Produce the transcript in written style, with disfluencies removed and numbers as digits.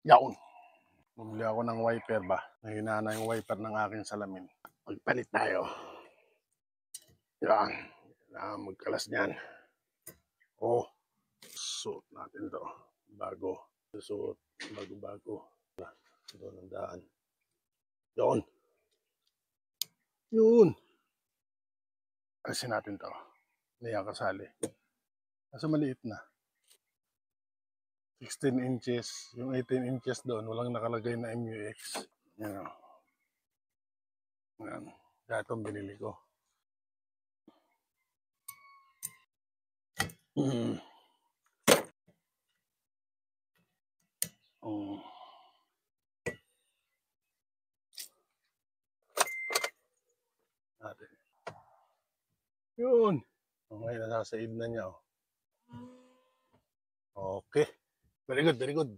Yaon. Bumili ako ng wiper ba. Nahina na yung wiper ng aking salamin. Magpalit tayo. Yan. Kailangan magkalas niyan. Oh. Suot natin to. Bago. Suot. Bago-bago. Doon ang daan. Yun. Yun. Alisin natin to. Hindi yan kasali. Kasi maliit na. 16 inches. Yung 18 inches doon, walang nakalagay na MUX. Yan o. Yan. Kaya itong binili ko. Natin. Yun. Okay, nasasaid na niya. Okay. Very good, very good.